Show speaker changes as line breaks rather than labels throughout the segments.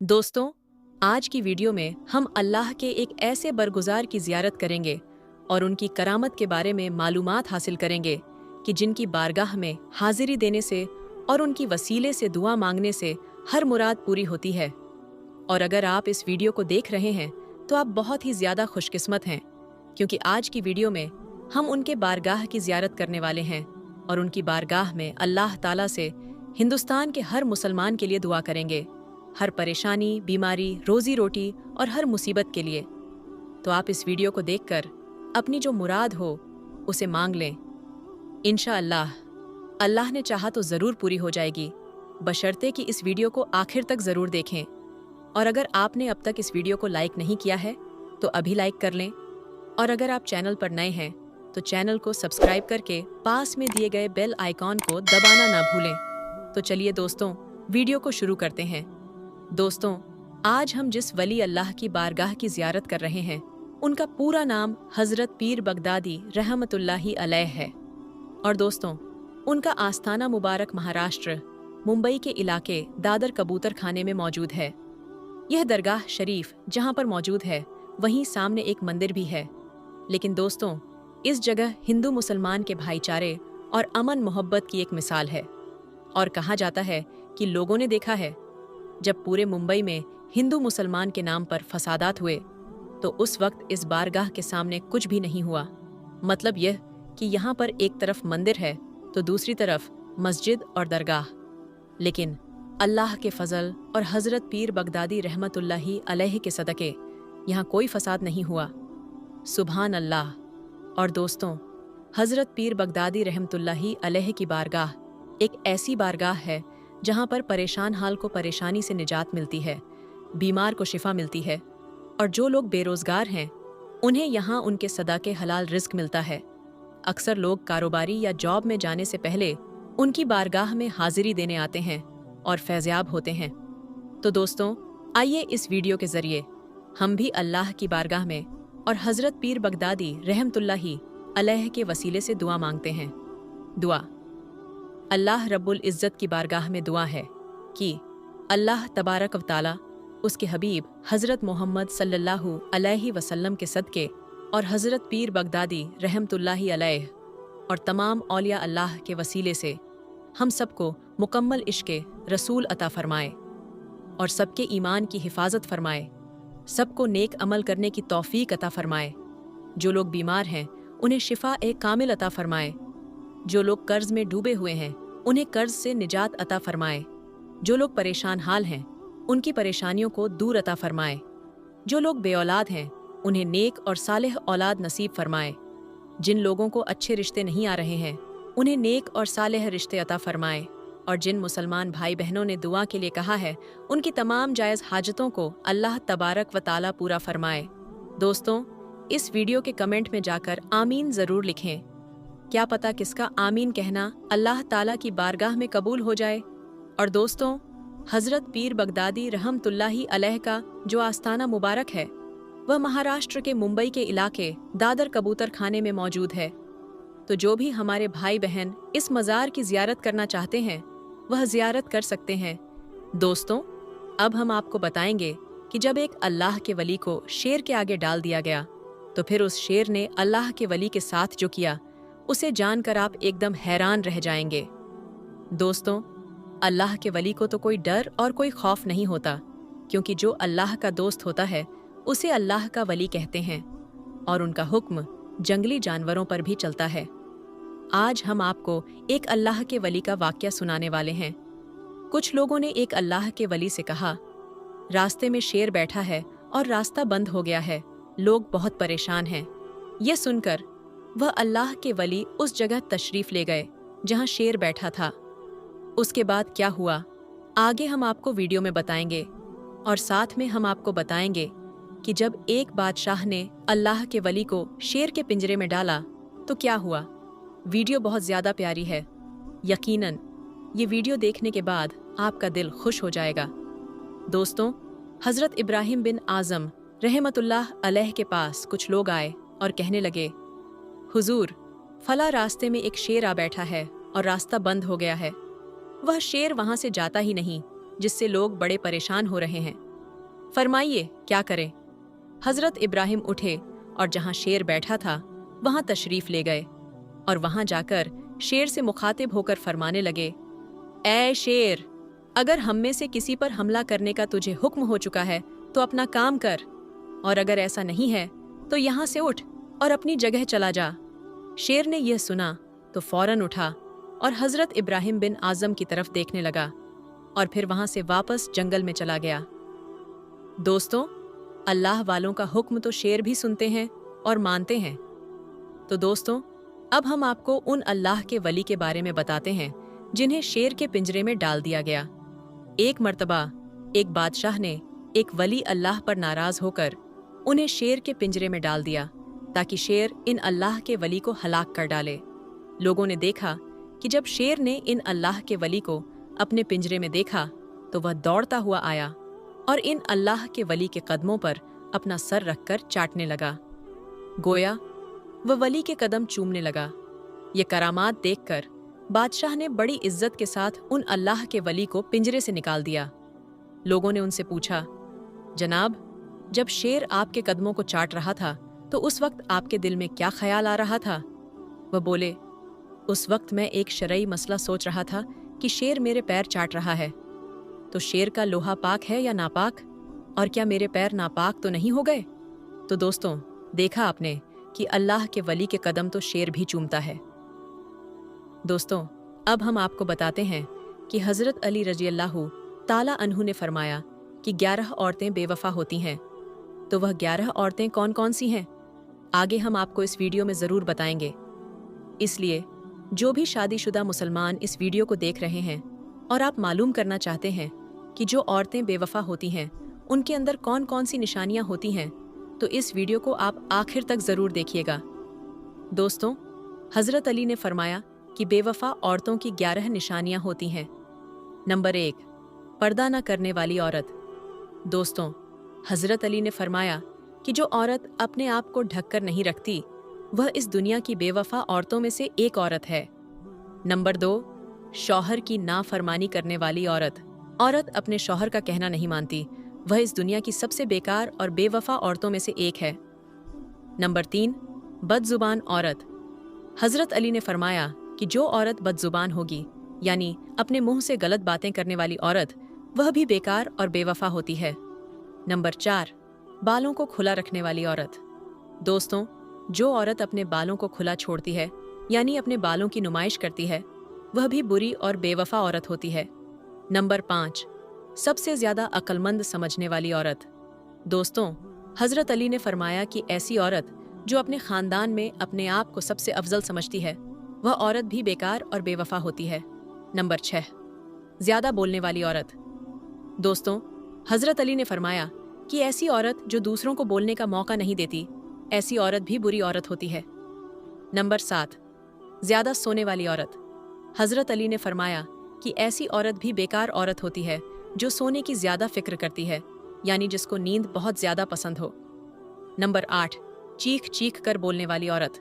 दोस्तों, आज की वीडियो में हम अल्लाह के एक ऐसे बरगुज़ार की ज़ियारत करेंगे और उनकी करामत के बारे में मालूमात हासिल करेंगे कि जिनकी बारगाह में हाजिरी देने से और उनकी वसीले से दुआ मांगने से हर मुराद पूरी होती है। और अगर आप इस वीडियो को देख रहे हैं तो आप बहुत ही ज़्यादा खुशकिस्मत हैं, क्योंकि आज की वीडियो में हम उनके बारगाह की ज़ियारत करने वाले हैं और उनकी बारगाह में अल्लाह ताला से हिंदुस्तान के हर मुसलमान के लिए दुआ करेंगे, हर परेशानी, बीमारी, रोजी रोटी और हर मुसीबत के लिए। तो आप इस वीडियो को देखकर अपनी जो मुराद हो उसे मांग लें। इंशाअल्लाह अल्लाह ने चाहा तो ज़रूर पूरी हो जाएगी, बशर्ते कि इस वीडियो को आखिर तक ज़रूर देखें। और अगर आपने अब तक इस वीडियो को लाइक नहीं किया है तो अभी लाइक कर लें, और अगर आप चैनल पर नए हैं तो चैनल को सब्सक्राइब करके पास में दिए गए बेल आइकॉन को दबाना ना भूलें। तो चलिए दोस्तों, वीडियो को शुरू करते हैं। दोस्तों, आज हम जिस वली अल्लाह की बारगाह की ज़ियारत कर रहे हैं उनका पूरा नाम हज़रत पीर बगदादी रहमतुल्लाही अलैह है। और दोस्तों, उनका आस्थाना मुबारक महाराष्ट्र मुंबई के इलाके दादर कबूतर खाने में मौजूद है। यह दरगाह शरीफ जहाँ पर मौजूद है वहीं सामने एक मंदिर भी है। लेकिन दोस्तों, इस जगह हिंदू मुसलमान के भाईचारे और अमन मोहब्बत की एक मिसाल है। और कहा जाता है कि लोगों ने देखा है जब पूरे मुंबई में हिंदू मुसलमान के नाम पर फसादात हुए तो उस वक्त इस बारगाह के सामने कुछ भी नहीं हुआ। मतलब यह कि यहाँ पर एक तरफ मंदिर है तो दूसरी तरफ मस्जिद और दरगाह। लेकिन अल्लाह के फजल और हज़रत पीर बगदादी रहमतुल्लाही अलैह के सदक़े यहाँ कोई फसाद नहीं हुआ। सुभान अल्लाह। और दोस्तों, हज़रत पीर बगदादी रहमतुल्लाही अलैह की बारगाह एक ऐसी बारगाह है जहाँ पर परेशान हाल को परेशानी से निजात मिलती है, बीमार को शिफा मिलती है, और जो लोग बेरोज़गार हैं उन्हें यहाँ उनके सदाके हलाल रिज़्क मिलता है। अक्सर लोग कारोबारी या जॉब में जाने से पहले उनकी बारगाह में हाजिरी देने आते हैं और फैज़याब होते हैं। तो दोस्तों, आइए इस वीडियो के ज़रिए हम भी अल्लाह की बारगाह में और हज़रत पीर बगदादी रहमतुल्लाही अलैह के वसीले से दुआ मांगते हैं। दुआ। अल्लाह रब्बुल इज़्ज़त की बारगाह में दुआ है कि अल्लाह तबारक व ताला उसके हबीब हज़रत मोहम्मद सल्लल्लाहु अलैहि वसल्लम के सदक़े और हज़रत पीर बगदादी रहमतुल्लाही अलैह और तमाम औलिया अल्लाह के वसीले से हम सबको मुकम्मल इश्क़े रसूल अता फ़रमाए और सबके ईमान की हिफाजत फ़रमाए, सबको नेक अमल करने की तौफ़ीक अता फ़रमाए। जो लोग बीमार हैं उन्हें शिफ़ा कामिल अता फ़रमाए। जो लोग कर्ज़ में डूबे हुए हैं उन्हें कर्ज़ से निजात अता फ़रमाए। जो लोग परेशान हाल हैं उनकी परेशानियों को दूर अता फ़रमाए। जो लोग बेऔलाद हैं उन्हें नेक और सालेह औलाद नसीब फ़रमाए। जिन लोगों को अच्छे रिश्ते नहीं आ रहे हैं उन्हें नेक और सालेह रिश्ते अता फ़रमाए। और जिन मुसलमान भाई बहनों ने दुआ के लिए कहा है उनकी तमाम जायज़ हाजतों को अल्लाह तबारक व ताला पूरा फ़रमाए। दोस्तों, इस वीडियो के कमेंट में जाकर आमीन ज़रूर लिखें। क्या पता किसका आमीन कहना अल्लाह ताला की बारगाह में कबूल हो जाए। और दोस्तों, हज़रत पीर बगदादी रहमतुल्लाही अलैह का जो आस्थाना मुबारक है वह महाराष्ट्र के मुंबई के इलाके दादर कबूतर खाने में मौजूद है। तो जो भी हमारे भाई बहन इस मज़ार की ज़ियारत करना चाहते हैं वह ज़ियारत कर सकते हैं। दोस्तों, अब हम आपको बताएंगे कि जब एक अल्लाह के वली को शेर के आगे डाल दिया गया तो फिर उस शेर ने अल्लाह के वली के साथ जो किया उसे जानकर आप एकदम हैरान रह जाएंगे। दोस्तों, अल्लाह के वली को तो कोई डर और कोई खौफ नहीं होता, क्योंकि जो अल्लाह का दोस्त होता है उसे अल्लाह का वली कहते हैं और उनका हुक्म जंगली जानवरों पर भी चलता है। आज हम आपको एक अल्लाह के वली का वाक़या सुनाने वाले हैं। कुछ लोगों ने एक अल्लाह के वली से कहा, रास्ते में शेर बैठा है और रास्ता बंद हो गया है, लोग बहुत परेशान हैं। यह सुनकर वह अल्लाह के वली उस जगह तशरीफ़ ले गए जहाँ शेर बैठा था। उसके बाद क्या हुआ आगे हम आपको वीडियो में बताएंगे, और साथ में हम आपको बताएंगे कि जब एक बादशाह ने अल्लाह के वली को शेर के पिंजरे में डाला तो क्या हुआ। वीडियो बहुत ज़्यादा प्यारी है, यकीनन ये वीडियो देखने के बाद आपका दिल खुश हो जाएगा। दोस्तों, हज़रत इब्राहिम बिन आज़म रहमतुल्लाह अलैह के पास कुछ लोग आए और कहने लगे, हुजूर, फला रास्ते में एक शेर आ बैठा है और रास्ता बंद हो गया है। वह शेर वहाँ से जाता ही नहीं, जिससे लोग बड़े परेशान हो रहे हैं। फरमाइए क्या करें। हजरत इब्राहिम उठे और जहां शेर बैठा था वहां तशरीफ ले गए और वहां जाकर शेर से मुखातिब होकर फरमाने लगे, ऐ शेर, अगर हम में से किसी पर हमला करने का तुझे हुक्म हो चुका है तो अपना काम कर, और अगर ऐसा नहीं है तो यहाँ से उठ और अपनी जगह चला जा। शेर ने यह सुना तो फौरन उठा और हजरत इब्राहिम बिन आज़म की तरफ देखने लगा और फिर वहां से वापस जंगल में चला गया। दोस्तों, अल्लाह वालों का हुक्म तो शेर भी सुनते हैं और मानते हैं। तो दोस्तों, अब हम आपको उन अल्लाह के वली के बारे में बताते हैं जिन्हें शेर के पिंजरे में डाल दिया गया। एक मर्तबा एक बादशाह ने एक वली अल्लाह पर नाराज होकर उन्हें शेर के पिंजरे में डाल दिया ताकि शेर इन अल्लाह के वली को हलाक कर डाले। लोगों ने देखा कि जब शेर ने इन अल्लाह के वली को अपने पिंजरे में देखा तो वह दौड़ता हुआ आया और इन अल्लाह के वली के कदमों पर अपना सर रखकर चाटने लगा। गोया वह वली के कदम चूमने लगा। ये करामात देखकर बादशाह ने बड़ी इज्जत के साथ उन अल्लाह के वली को पिंजरे से निकाल दिया। लोगों ने उनसे पूछा, जनाब, जब शेर आपके कदमों को चाट रहा था तो उस वक्त आपके दिल में क्या ख्याल आ रहा था? वह बोले, उस वक्त मैं एक शरई मसला सोच रहा था कि शेर मेरे पैर चाट रहा है, तो शेर का लोहा पाक है या नापाक, और क्या मेरे पैर नापाक तो नहीं हो गए? तो दोस्तों, देखा आपने कि अल्लाह के वली के कदम तो शेर भी चूमता है। दोस्तों, अब हम आपको बताते हैं कि हज़रत अली रज़ी अल्लाह ताला अन्हु ने फरमाया कि 11 औरतें बेवफा होती हैं। तो वह 11 औरतें कौन कौन सी हैं, आगे हम आपको इस वीडियो में ज़रूर बताएंगे। इसलिए जो भी शादीशुदा मुसलमान इस वीडियो को देख रहे हैं और आप मालूम करना चाहते हैं कि जो औरतें बेवफा होती हैं उनके अंदर कौन कौन सी निशानियां होती हैं, तो इस वीडियो को आप आखिर तक ज़रूर देखिएगा। दोस्तों, हज़रत अली ने फरमाया कि बेवफा औरतों की 11 निशानियां होती हैं। नंबर 1, पर्दा न करने वाली औरत। दोस्तों, हज़रत अली ने फरमाया कि जो औरत अपने आप को ढक कर नहीं रखती वह इस दुनिया की बेवफा औरतों में से एक औरत है। नंबर 2, शौहर की नाफरमानी करने वाली औरत। औरत अपने शौहर का कहना नहीं मानती, वह इस दुनिया की सबसे बेकार और बेवफा औरतों में से एक है। नंबर 3, बदजुबान औरत। हज़रत अली ने फरमाया कि जो औरत बदजुबान होगी, यानी अपने मुंह से गलत बातें करने वाली औरत, वह भी बेकार और बेवफा होती है। नंबर 4, बालों को खुला रखने वाली औरत। दोस्तों, जो औरत अपने बालों को खुला छोड़ती है, यानी अपने बालों की नुमाइश करती है, वह भी बुरी और बेवफा औरत होती है। नंबर 5, सबसे ज़्यादा अक्लमंद समझने वाली औरत। दोस्तों, हज़रत अली ने फरमाया कि ऐसी औरत जो अपने ख़ानदान में अपने आप को सबसे अफजल समझती है, वह औरत भी बेकार और बेवफा होती है। नंबर 6, ज़्यादा बोलने वाली औरत। दोस्तों, हज़रत अली ने फरमाया कि ऐसी औरत जो दूसरों को बोलने का मौका नहीं देती, ऐसी औरत भी बुरी औरत होती है। नंबर 7, ज़्यादा सोने वाली औरत। हज़रत अली ने फरमाया कि ऐसी औरत भी बेकार औरत होती है जो सोने की ज़्यादा फिक्र करती है, यानी जिसको नींद बहुत ज़्यादा पसंद हो। नंबर 8, चीख चीख कर बोलने वाली औरत।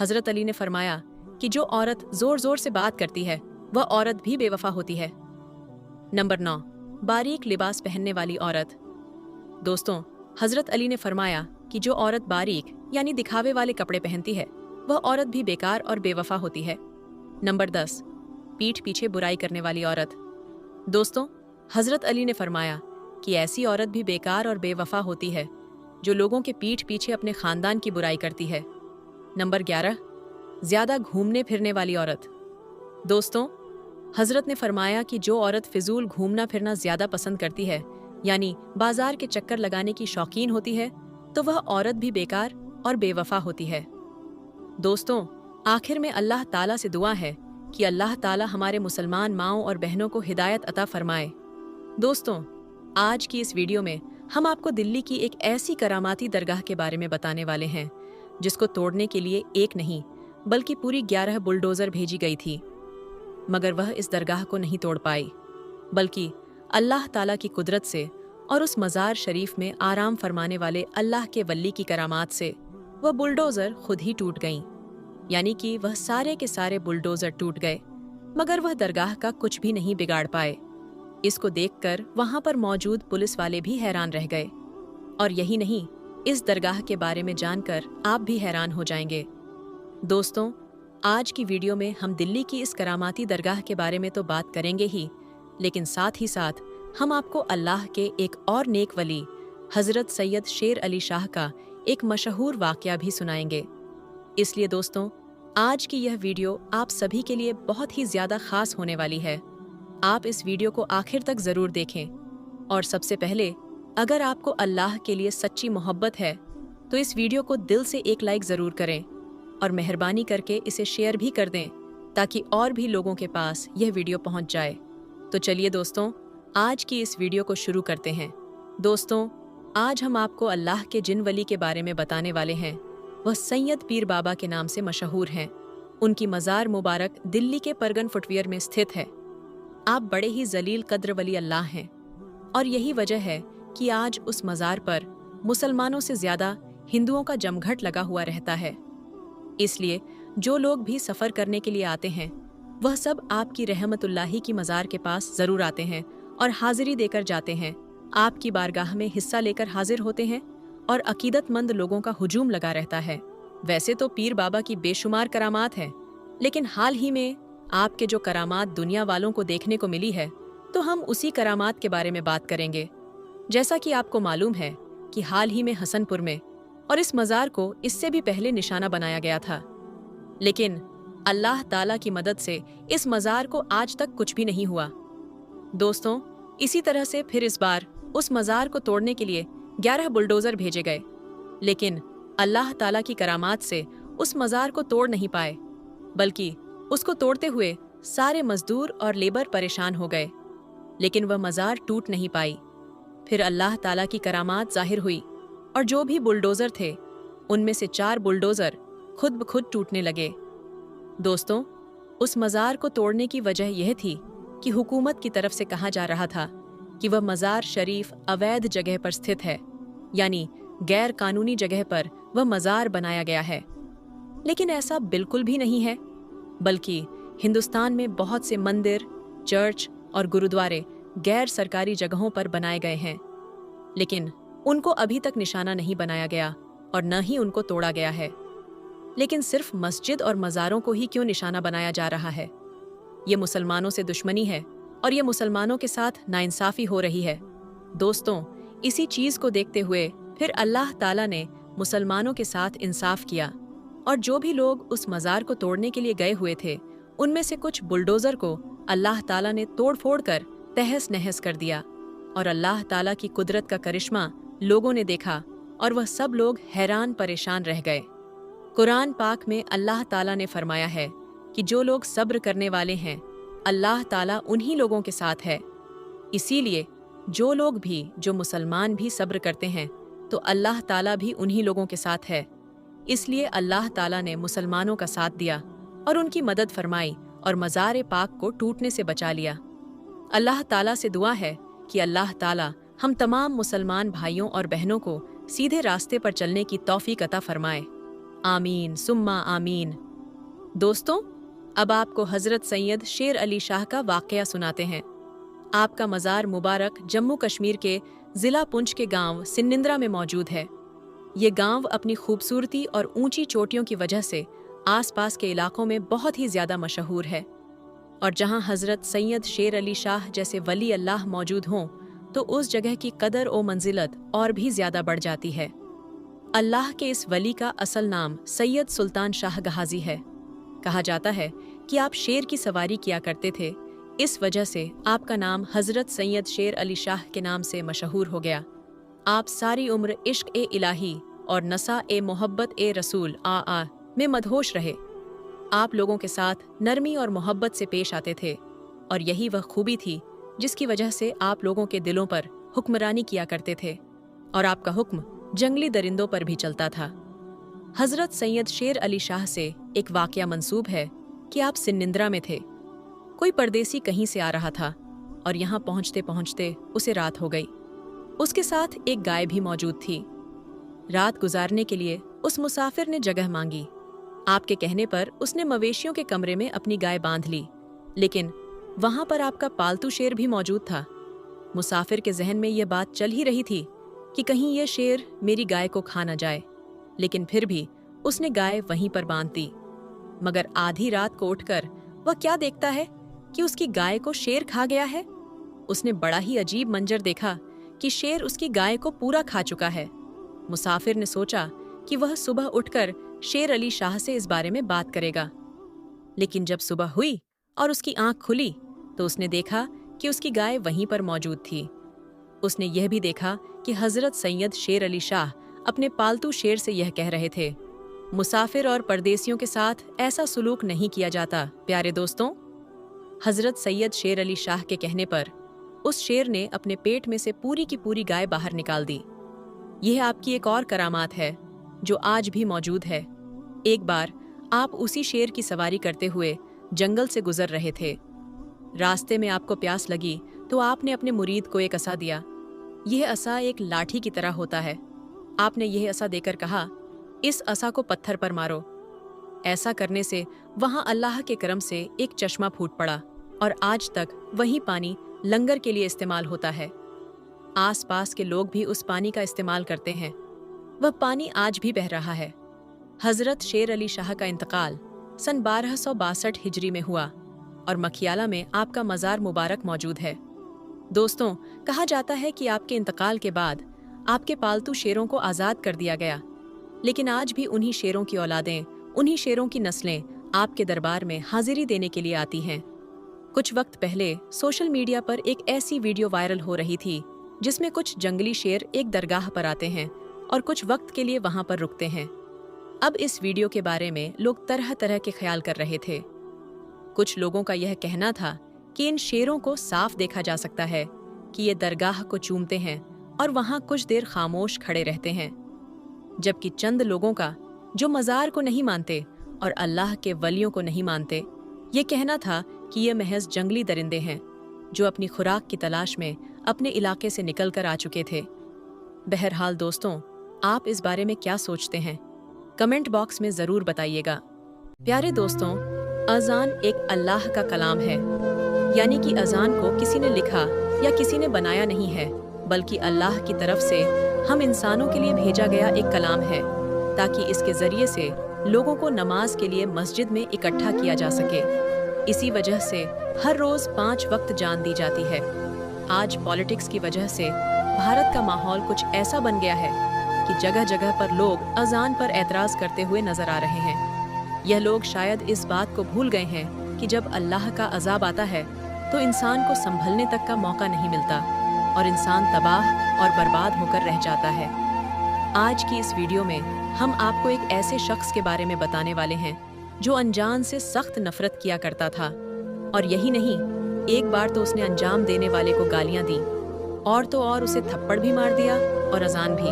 हज़रत अली ने फरमाया कि जो औरत ज़ोर ज़ोर से बात करती है वह औरत भी बेवफा होती है। नंबर 9, बारीक लिबास पहनने वाली औरत। दोस्तों, हज़रत अली ने फरमाया कि जो औरत बारीक यानी दिखावे वाले कपड़े पहनती है वह औरत भी बेकार और बेवफा होती है। नंबर 10, पीठ पीछे बुराई करने वाली औरत। दोस्तों, हज़रत अली ने फरमाया कि ऐसी औरत भी बेकार और बेवफा होती है जो लोगों के पीठ पीछे अपने ख़ानदान की बुराई करती है। नंबर 11, ज़्यादा घूमने फिरने वाली औरत। दोस्तों, हज़रत ने फरमाया कि जो औरत फिजूल घूमना फिरना ज़्यादा पसंद करती है, यानी बाजार के चक्कर लगाने की शौकीन होती है, तो वह औरत भी बेकार और बेवफा होती है। दोस्तों, आखिर में अल्लाह ताला से दुआ है कि अल्लाह ताला हमारे मुसलमान माओं और बहनों को हिदायत अता फरमाए। दोस्तों, आज की इस वीडियो में हम आपको दिल्ली की एक ऐसी करामाती दरगाह के बारे में बताने वाले हैं जिसको तोड़ने के लिए एक नहीं बल्कि पूरी 11 बुलडोज़र भेजी गई थी, मगर वह इस दरगाह को नहीं तोड़ पाई, बल्कि अल्लाह ताला की कुदरत से और उस मज़ार शरीफ में आराम फरमाने वाले अल्लाह के वली की करामात से वह बुलडोज़र खुद ही टूट गईं। यानी कि वह सारे के सारे बुलडोज़र टूट गए, मगर वह दरगाह का कुछ भी नहीं बिगाड़ पाए। इसको देखकर वहां पर मौजूद पुलिस वाले भी हैरान रह गए। और यही नहीं, इस दरगाह के बारे में जानकर आप भी हैरान हो जाएंगे। दोस्तों, आज की वीडियो में हम दिल्ली की इस करामाती दरगाह के बारे में तो बात करेंगे ही, लेकिन साथ ही साथ हम आपको अल्लाह के एक और नेक वली हज़रत सैयद शेर अली शाह का एक मशहूर वाक़या भी सुनाएंगे। इसलिए दोस्तों, आज की यह वीडियो आप सभी के लिए बहुत ही ज़्यादा ख़ास होने वाली है। आप इस वीडियो को आखिर तक ज़रूर देखें। और सबसे पहले, अगर आपको अल्लाह के लिए सच्ची मोहब्बत है तो इस वीडियो को दिल से एक लाइक ज़रूर करें और मेहरबानी करके इसे शेयर भी कर दें ताकि और भी लोगों के पास यह वीडियो पहुंच जाए। तो चलिए दोस्तों, आज की इस वीडियो को शुरू करते हैं। दोस्तों, आज हम आपको अल्लाह के जिन वली के बारे में बताने वाले हैं। वह सैयद पीर बाबा के नाम से मशहूर हैं। उनकी मज़ार मुबारक दिल्ली के परगन फुटवियर में स्थित है। आप बड़े ही जलील कद्र वली अल्लाह हैं और यही वजह है कि आज उस मज़ार पर मुसलमानों से ज़्यादा हिंदुओं का जमघट लगा हुआ रहता है। इसलिए जो लोग भी सफ़र करने के लिए आते हैं वह सब आपकी रहमतुल्लाही की मज़ार के पास ज़रूर आते हैं और हाज़िरी देकर जाते हैं। आपकी बारगाह में हिस्सा लेकर हाजिर होते हैं और अकीदतमंद लोगों का हुजूम लगा रहता है। वैसे तो पीर बाबा की बेशुमार करामात हैं, लेकिन हाल ही में आपके जो करामात दुनिया वालों को देखने को मिली है, तो हम उसी करामात के बारे में बात करेंगे। जैसा कि आपको मालूम है कि हाल ही में हसनपुर में और इस मज़ार को इससे भी पहले निशाना बनाया गया था, लेकिन अल्लाह ताला की मदद से इस मज़ार को आज तक कुछ भी नहीं हुआ। दोस्तों, इसी तरह से फिर इस बार उस मज़ार को तोड़ने के लिए 11 बुलडोज़र भेजे गए, लेकिन अल्लाह ताला की करामात से उस मज़ार को तोड़ नहीं पाए, बल्कि उसको तोड़ते हुए सारे मजदूर और लेबर परेशान हो गए, लेकिन वह मज़ार टूट नहीं पाई। फिर अल्लाह ताला की करामात जाहिर हुई और जो भी बुलडोज़र थे उनमें से 4 बुलडोज़र खुद ब खुद टूटने लगे। दोस्तों, उस मज़ार को तोड़ने की वजह यह थी कि हुकूमत की तरफ से कहा जा रहा था कि वह मज़ार शरीफ अवैध जगह पर स्थित है, यानी गैर कानूनी जगह पर वह मज़ार बनाया गया है। लेकिन ऐसा बिल्कुल भी नहीं है, बल्कि हिंदुस्तान में बहुत से मंदिर, चर्च और गुरुद्वारे गैर सरकारी जगहों पर बनाए गए हैं, लेकिन उनको अभी तक निशाना नहीं बनाया गया और न ही उनको तोड़ा गया है। लेकिन सिर्फ मस्जिद और मज़ारों को ही क्यों निशाना बनाया जा रहा है? ये मुसलमानों से दुश्मनी है और ये मुसलमानों के साथ नाइंसाफ़ी हो रही है। दोस्तों, इसी चीज़ को देखते हुए फिर अल्लाह ताला ने मुसलमानों के साथ इंसाफ किया और जो भी लोग उस मज़ार को तोड़ने के लिए गए हुए थे उनमें से कुछ बुलडोज़र को अल्लाह ताला ने तोड़ फोड़ कर तहस नहस कर दिया। और अल्लाह ताला की कुदरत का करिश्मा लोगों ने देखा और वह सब लोग हैरान परेशान रह गए। कुरान पाक में अल्लाह ताला ने फरमाया है कि जो लोग सब्र करने वाले हैं अल्लाह ताला उन्हीं लोगों के साथ है। इसीलिए जो लोग भी, जो मुसलमान भी सब्र करते हैं तो अल्लाह ताला भी उन्हीं लोगों के साथ है। इसलिए अल्लाह ताला ने मुसलमानों का साथ दिया और उनकी मदद फरमाई और मज़ार पाक को टूटने से बचा लिया। अल्लाह ताला से दुआ है कि अल्लाह ताला हम तमाम मुसलमान भाइयों और बहनों को सीधे रास्ते पर चलने की तौफीक अता फरमाए। आमीन सुम्मा आमीन। दोस्तों, अब आपको हज़रत सैयद शेर अली शाह का वाक़या सुनाते हैं। आपका मज़ार मुबारक जम्मू कश्मीर के ज़िला पुंछ के गांव सिन्निंद्रा में मौजूद है। ये गांव अपनी खूबसूरती और ऊंची चोटियों की वजह से आसपास के इलाकों में बहुत ही ज़्यादा मशहूर है। और जहां हज़रत सैयद शेर अली शाह जैसे वली अल्लाह मौजूद हों तो उस जगह की कदर व मंजिलत और भी ज़्यादा बढ़ जाती है। अल्लाह के इस वली का असल नाम सैयद सुल्तान शाह गहाज़ी है। कहा जाता है कि आप शेर की सवारी किया करते थे, इस वजह से आपका नाम हज़रत सैयद शेर अली शाह के नाम से मशहूर हो गया। आप सारी उम्र इश्क ए इलाही और नसा ए मोहब्बत ए रसूल आ में मदहोश रहे। आप लोगों के साथ नरमी और मोहब्बत से पेश आते थे और यही वह खूबी थी जिसकी वजह से आप लोगों के दिलों पर हुक्मरानी किया करते थे और आपका हुक्म जंगली दरिंदों पर भी चलता था। हज़रत सैयद शेर अली शाह से एक वाक़या मंसूब है कि आप सिन्निंद्रा में थे। कोई परदेसी कहीं से आ रहा था और यहाँ पहुँचते पहुँचते उसे रात हो गई। उसके साथ एक गाय भी मौजूद थी। रात गुजारने के लिए उस मुसाफिर ने जगह मांगी। आपके कहने पर उसने मवेशियों के कमरे में अपनी गाय बांध ली, लेकिन वहां पर आपका पालतू शेर भी मौजूद था। मुसाफिर के जहन में यह बात चल ही रही थी कि कहीं यह शेर मेरी गाय को खा न जाए, लेकिन फिर भी उसने गाय वहीं पर बांध दी। मगर आधी रात को उठकर वह क्या देखता है कि उसकी गाय को शेर खा गया है। उसने बड़ा ही अजीब मंजर देखा कि शेर उसकी गाय को पूरा खा चुका है। मुसाफिर ने सोचा कि वह सुबह उठकर शेर अली शाह से इस बारे में बात करेगा। लेकिन जब सुबह हुई और उसकी आंख खुली तो उसने देखा कि उसकी गाय वहीं पर मौजूद थी। उसने यह भी देखा कि हजरत सैयद शेर अली शाह अपने पालतू शेर से यह कह रहे थे, मुसाफिर और परदेसियों के साथ ऐसा सुलूक नहीं किया जाता प्यारे दोस्तों। हजरत सैयद शेर अली शाह के कहने पर उस शेर ने अपने पेट में से पूरी की पूरी गाय बाहर निकाल दी। यह आपकी एक और करामात है जो आज भी मौजूद है। एक बार आप उसी शेर की सवारी करते हुए जंगल से गुजर रहे थे। रास्ते में आपको प्यास लगी तो आपने अपने मुरीद को एक असा दिया। यह असा एक लाठी की तरह होता है। आपने यह असा देकर कहा, इस असा को पत्थर पर मारो। ऐसा करने से वहां अल्लाह के करम से एक चश्मा फूट पड़ा और आज तक वही पानी लंगर के लिए इस्तेमाल होता है। आसपास के लोग भी उस पानी का इस्तेमाल करते हैं। वह पानी आज भी बह रहा है। हजरत शेर अली शाह का इंतकाल सन 1262 हिजरी में हुआ और मखियाला में आपका मज़ार मुबारक मौजूद है। दोस्तों, कहा जाता है कि आपके इंतकाल के बाद आपके पालतू शेरों को आज़ाद कर दिया गया, लेकिन आज भी उन्हीं शेरों की औलादें, उन्हीं शेरों की नस्लें आपके दरबार में हाजिरी देने के लिए आती हैं। कुछ वक्त पहले सोशल मीडिया पर एक ऐसी वीडियो वायरल हो रही थी जिसमें कुछ जंगली शेर एक दरगाह पर आते हैं और कुछ वक्त के लिए वहां पर रुकते हैं। अब इस वीडियो के बारे में लोग तरह तरह के ख्याल कर रहे थे। कुछ लोगों का यह कहना था कि इन शेरों को साफ देखा जा सकता है कि ये दरगाह को चूमते हैं और वहां कुछ देर खामोश खड़े रहते हैं, जबकि चंद लोगों का, जो मज़ार को नहीं मानते और अल्लाह के वलियों को नहीं मानते, ये कहना था कि ये महज जंगली दरिंदे हैं जो अपनी खुराक की तलाश में अपने इलाके से निकल कर आ चुके थे। बहरहाल दोस्तों, आप इस बारे में क्या सोचते हैं? कमेंट बॉक्स में ज़रूर बताइएगा। प्यारे दोस्तों, अज़ान एक अल्लाह का कलाम है, यानी कि अज़ान को किसी ने लिखा या किसी ने बनाया नहीं है, बल्कि अल्लाह की तरफ से हम इंसानों के लिए भेजा गया एक कलाम है, ताकि इसके ज़रिए से लोगों को नमाज के लिए मस्जिद में इकट्ठा किया जा सके। इसी वजह से हर रोज़ 5 वक्त जान दी जाती है। आज पॉलिटिक्स की वजह से भारत का माहौल कुछ ऐसा बन गया है कि जगह जगह पर लोग अज़ान पर एतराज़ करते हुए नजर आ रहे हैं। यह लोग शायद इस बात को भूल गए हैं कि जब अल्लाह का अज़ाब आता है तो इंसान को संभलने तक का मौका नहीं मिलता और इंसान तबाह और बर्बाद होकर रह जाता है। आज की इस वीडियो में हम आपको एक ऐसे शख्स के बारे में बताने वाले हैं जो अनजान से सख्त नफरत किया करता था, और यही नहीं, एक बार तो उसने अंजाम देने वाले को गालियां दी और तो और उसे थप्पड़ भी मार दिया और अजान भी।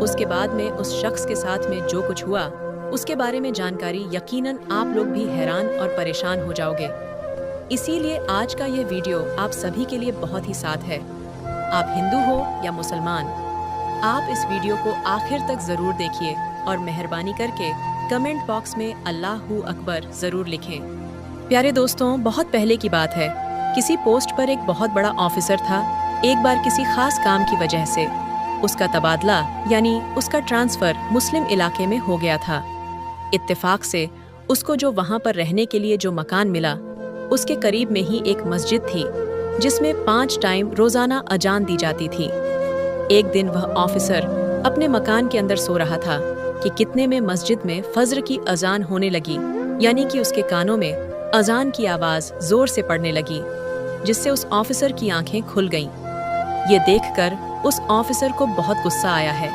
उसके बाद में उस शख्स के साथ में जो कुछ हुआ उसके बारे में जानकारी यकीनन आप लोग भी हैरान और परेशान हो जाओगे। इसीलिए आज का यह वीडियो आप सभी के लिए बहुत ही साथ है। आप हिंदू हो या मुसलमान, आप इस वीडियो को आखिर तक ज़रूर देखिए और मेहरबानी करके कमेंट बॉक्स में अल्लाहू अकबर ज़रूर लिखें। प्यारे दोस्तों, बहुत पहले की बात है, किसी पोस्ट पर एक बहुत बड़ा ऑफिसर था। एक बार किसी खास काम की वजह से उसका तबादला यानी उसका ट्रांसफ़र मुस्लिम इलाके में हो गया था। इत्तेफाक से उसको जो वहाँ पर रहने के लिए जो मकान मिला, उसके करीब में ही एक मस्जिद थी जिसमें 5 टाइम रोज़ाना अजान दी जाती थी। एक दिन वह ऑफिसर अपने मकान के अंदर सो रहा था कि कितने में मस्जिद में फज्र की अजान होने लगी, यानी कि उसके कानों में अजान की आवाज़ ज़ोर से पड़ने लगी, जिससे उस ऑफिसर की आंखें खुल गईं। ये देखकर उस ऑफिसर को बहुत गुस्सा आया है,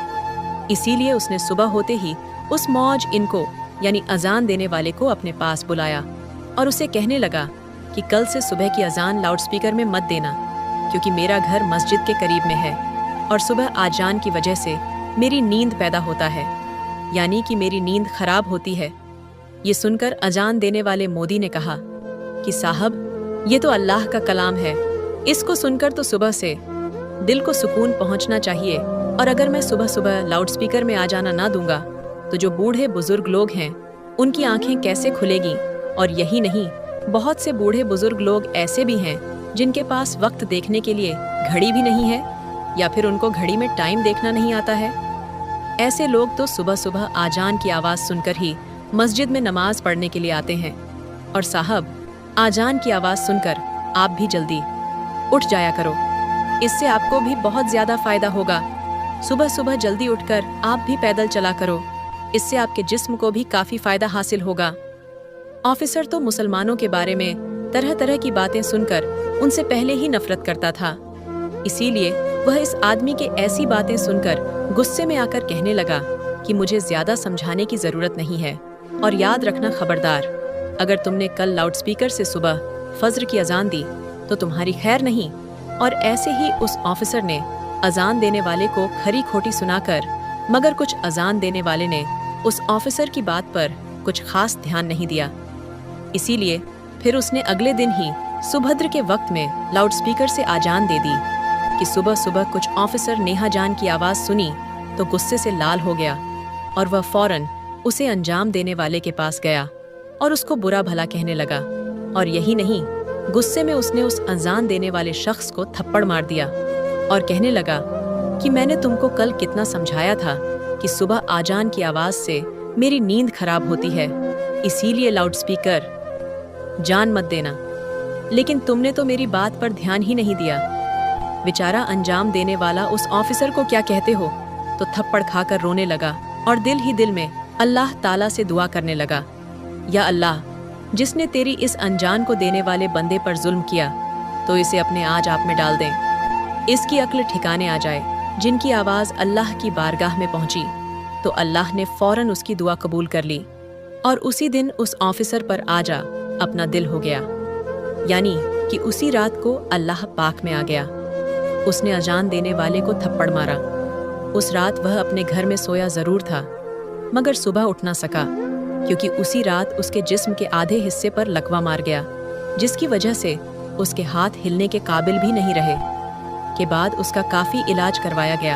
इसीलिए उसने सुबह होते ही उस मौज इनको यानी अजान देने वाले को अपने पास बुलाया और उसे कहने लगा कि कल से सुबह की अजान लाउडस्पीकर में मत देना, क्योंकि मेरा घर मस्जिद के करीब में है और सुबह आजान की वजह से मेरी नींद पैदा होता है, यानी कि मेरी नींद खराब होती है। ये सुनकर अजान देने वाले मोदी ने कहा कि साहब, ये तो अल्लाह का कलाम है, इसको सुनकर तो सुबह से दिल को सुकून पहुंचना चाहिए, और अगर मैं सुबह सुबह लाउडस्पीकर में आ जाना ना दूंगा तो जो बूढ़े बुजुर्ग लोग हैं उनकी आंखें कैसे खुलेगी। और यही नहीं, बहुत से बूढ़े बुजुर्ग लोग ऐसे भी हैं जिनके पास वक्त देखने के लिए घड़ी भी नहीं है, या फिर उनको घड़ी में टाइम देखना नहीं आता है। ऐसे लोग तो सुबह सुबह आजान की आवाज़ सुनकर ही मस्जिद में नमाज पढ़ने के लिए आते हैं। और साहब, आजान की आवाज़ सुनकर आप भी जल्दी उठ जाया करो, इससे आपको भी बहुत ज़्यादा फ़ायदा होगा। सुबह सुबह जल्दी उठकर आप भी पैदल चला करो, इससे आपके जिस्म को भी काफ़ी फ़ायदा हासिल होगा। ऑफिसर तो मुसलमानों के बारे में तरह तरह की बातें सुनकर उनसे पहले ही नफरत करता था, इसीलिए वह इस आदमी के ऐसी बातें सुनकर गुस्से में आकर कहने लगा कि मुझे ज़्यादा समझाने की ज़रूरत नहीं है, और याद रखना खबरदार, अगर तुमने कल लाउडस्पीकर से सुबह फज्र की अजान दी तो तुम्हारी खैर नहीं। और ऐसे ही उस ऑफिसर ने अजान देने वाले को खरी खोटी सुनाकर, मगर कुछ अजान देने वाले ने उस ऑफिसर की बात पर कुछ खास ध्यान नहीं दिया। इसीलिए फिर उसने अगले दिन ही सुभद्र के वक्त में लाउडस्पीकर से आजान दे दी कि सुबह सुबह कुछ ऑफिसर नेहा जान की आवाज़ सुनी तो गुस्से से लाल हो गया, और वह फौरन उसे अंजाम देने वाले के पास गया और उसको बुरा भला कहने लगा। और यही नहीं, गुस्से में उसने उस अजान देने वाले शख्स को थप्पड़ मार दिया और कहने लगा कि मैंने तुमको कल कितना समझाया था कि सुबह आजान की आवाज़ से मेरी नींद खराब होती है, इसीलिए लाउडस्पीकर जान मत देना, लेकिन तुमने तो मेरी बात पर ध्यान ही नहीं दिया। बेचारा अंजाम देने वाला उस ऑफिसर को क्या कहते हो, तो थप्पड़ खाकर रोने लगा और दिल ही दिल में अल्लाह ताला से दुआ करने लगा, या अल्लाह, जिसने तेरी इस अनजान को देने वाले बंदे पर जुल्म किया तो इसे अपने आज आप में डाल दें, इसकी अक्ल ठिकाने आ जाए। जिनकी आवाज़ अल्लाह की बारगाह में पहुंची तो अल्लाह ने फौरन उसकी दुआ कबूल कर ली, और उसी दिन उस ऑफिसर पर आजा अपना दिल हो गया, यानी कि उसी रात को अल्लाह पाक में आ गया। उसने अजान देने वाले को थप्पड़ मारा। उस रात वह अपने घर में सोया ज़रूर था, मगर सुबह उठ ना सका, क्योंकि उसी रात उसके जिस्म के आधे हिस्से पर लकवा मार गया, जिसकी वजह से उसके हाथ हिलने के काबिल भी नहीं रहे। के बाद उसका काफ़ी इलाज करवाया गया।